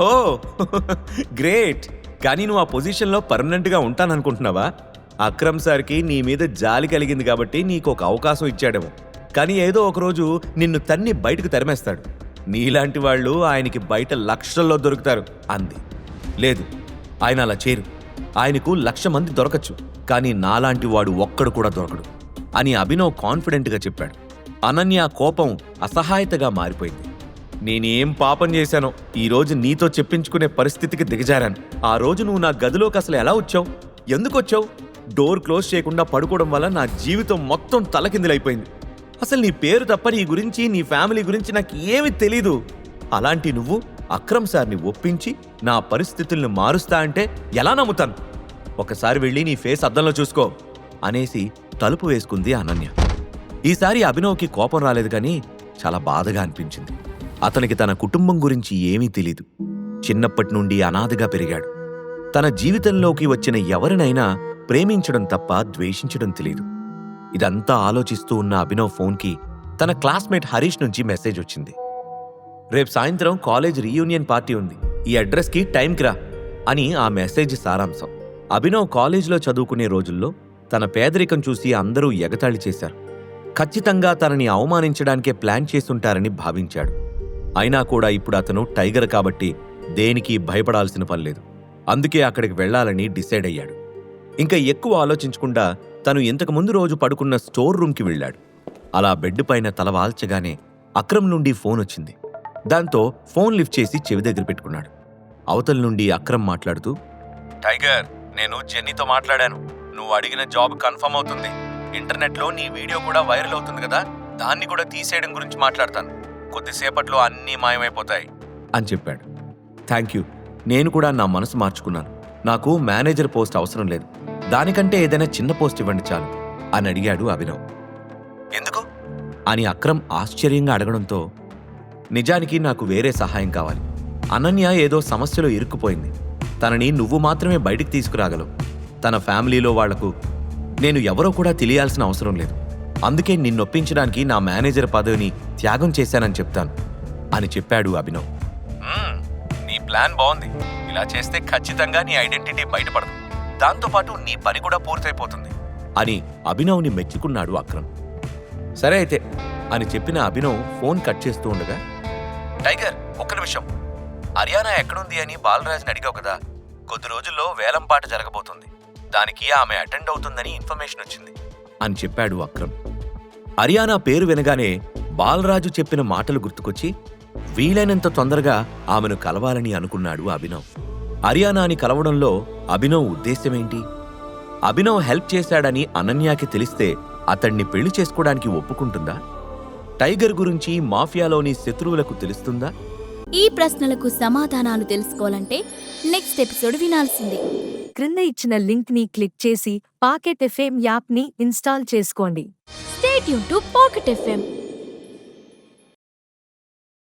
ఓ great. కానీ నువ్వు ఆ పొజిషన్లో పర్మనెంట్గా ఉంటాననుకుంటున్నావా? అక్రమ్ సార్కి నీ మీద జాలి కలిగింది కాబట్టి నీకు ఒక అవకాశం ఇచ్చాడేమో. కానీ ఏదో ఒకరోజు నిన్ను తన్ని బయటకు తరిమేస్తాడు. నీలాంటి వాళ్ళు ఆయనకి బయట లక్షల్లో దొరుకుతారు అంది. లేదు, ఆయన అలా చేయరు. ఆయనకు 1,00,000 మంది దొరకచ్చు, కానీ నాలాంటి వాడు ఒక్కడు కూడా దొరకడు అని అభినవ్ కాన్ఫిడెంట్గా చెప్పాడు. అనన్య కోపం అసహాయతగా మారిపోయింది. నేనేం పాపం చేశానో ఈరోజు నీతో చెప్పించుకునే పరిస్థితికి దిగజారాను. ఆ రోజు నువ్వు నా గదిలోకి అసలు ఎలా వచ్చావు? ఎందుకు వచ్చావు? డోర్ క్లోజ్ చేయకుండా పడుకోవడం వల్ల నా జీవితం మొత్తం తలకిందులైపోయింది. అసలు నీ పేరు తప్ప నీ గురించి, నీ ఫ్యామిలీ గురించి నాకు ఏమీ తెలీదు. అలాంటి నువ్వు అక్రమ్ సార్ని ఒప్పించి నా పరిస్థితుల్ని మారుస్తా అంటే ఎలా నమ్ముతాను? ఒకసారి వెళ్ళి నీ ఫేస్ అద్దంలో చూసుకో అనేసి తలుపు వేసుకుంది అనన్య. ఈసారి అభినవ్కి కోపం రాలేదు, కానీ చాలా బాధగా అనిపించింది. అతనికి తన కుటుంబం గురించి ఏమీ తెలీదు. చిన్నప్పటి నుండి అనాథగా పెరిగాడు. తన జీవితంలోకి వచ్చిన ఎవరినైనా ప్రేమించడం తప్ప ద్వేషించడం తెలీదు. ఇదంతా ఆలోచిస్తూ ఉన్న అభినవ్ ఫోన్కి తన క్లాస్మేట్ హరీష్ నుంచి మెసేజ్ వచ్చింది. రేపు సాయంత్రం కాలేజ్ రీయూనియన్ పార్టీ ఉంది, ఈ అడ్రస్కి టైంకి రా అని ఆ మెసేజ్ సారాంశం. అభినవ్ కాలేజీలో చదువుకునే రోజుల్లో తన పేదరికం చూసి అందరూ ఎగతాళి చేశారు. ఖచ్చితంగా తనని అవమానించడానికే ప్లాన్ చేసుంటారని భావించాడు. అయినా కూడా ఇప్పుడు అతను టైగర్ కాబట్టి దేనికి భయపడాల్సిన పనిలేదు. అందుకే అక్కడికి వెళ్లాలని డిసైడ్ అయ్యాడు. ఇంకా ఎక్కువ ఆలోచించకుండా తను ఇంతకుముందు రోజు పడుకున్న స్టోర్ రూమ్కి వెళ్ళాడు. అలా బెడ్ పైన తల వాల్చగానే అక్రమ్ నుండి ఫోన్ వచ్చింది. దాంతో ఫోన్ లిఫ్ట్ చేసి చెవి దగ్గర పెట్టుకున్నాడు. అవతల నుండి అక్రమ్ మాట్లాడుతూ, టైగర్, నేను జెన్నీతో మాట్లాడాను. నువ్వు అడిగిన జాబ్ కన్ఫర్మ్ అవుతుంది. ఇంటర్నెట్లో నీ వీడియో కూడా వైరల్ అవుతుంది కదా, దాన్ని కూడా తీసేయడం గురించి మాట్లాడతాను. కొద్దిసేపట్లో అన్నీ మాయమైపోతాయి అని చెప్పాడు. Thank you. నేను కూడా నా మనసు మార్చుకున్నాను. నాకు మేనేజర్ పోస్ట్ అవసరం లేదు, దానికంటే ఏదైనా చిన్న పోస్ట్ ఇవ్వండి చాలు అని అడిగాడు అభినవ్. ఎందుకు అని అక్రమ్ ఆశ్చర్యంగా అడగడంతో, నిజానికి నాకు వేరే సహాయం కావాలి. అనన్య ఏదో సమస్యలో ఇరుక్కుపోయింది. తనని నువ్వు మాత్రమే బయటికి తీసుకురాగలవు. తన ఫ్యామిలీలో వాళ్లకు నేను ఎవరో కూడా తెలియాల్సిన అవసరం లేదు. అందుకే నిన్నొప్పించడానికి నా మేనేజర్ పదవిని త్యాగం చేశానని చెప్తాను అని చెప్పాడు అభినవ్. నీ ప్లాన్ బాగుంది. ఇలా చేస్తే ఖచ్చితంగా నీ ఐడెంటిటీ బయటపడదు. దాంతోపాటు నీ పని కూడా పూర్తయిపోతుంది అని అభినవ్ని మెచ్చుకున్నాడు అక్రమ్. సరే అయితే అని చెప్పిన అభినవ్ ఫోన్ కట్ చేస్తూ ఉండగా, టైగర్, ఒక్క నిమిషం. హర్యానా ఎక్కడుంది అని బాలరాజ్ని అడిగావు కదా, కొద్ది రోజుల్లో వేలంపాట జరగబోతుంది. దానికి ఆమె అటెండ్ అవుతుందని ఇన్ఫర్మేషన్ వచ్చింది అని చెప్పాడు అక్రమ్. హర్యానా పేరు వినగానే బాలరాజు చెప్పిన మాటలు గుర్తుకొచ్చి వీలైనంత తొందరగా ఆమెను కలవాలని అనుకున్నాడు అభినవ్. హర్యానాని కలవడంలో అభినవ్ ఉద్దేశ్యమేంటి? అభినవ్ హెల్ప్ చేశాడని అనన్యకి తెలిస్తే అతణ్ణి పెళ్లి చేసుకోవడానికి ఒప్పుకుంటుందా? టైగర్ గురించి మాఫియాలోని శత్రువులకు తెలుస్తుందా? ఈ ప్రశ్నలకు సమాధానాలు తెలుసుకోవాలంటే నెక్స్ట్ ఎపిసోడ్ వినాల్సిందే. క్రింద ఇచ్చిన లింక్ ని క్లిక్ చేసి పాకెట్ ఎఫ్ఎం యాప్ ని ఇన్స్టాల్ చేసుకోండి. Stay tune to pocket FM.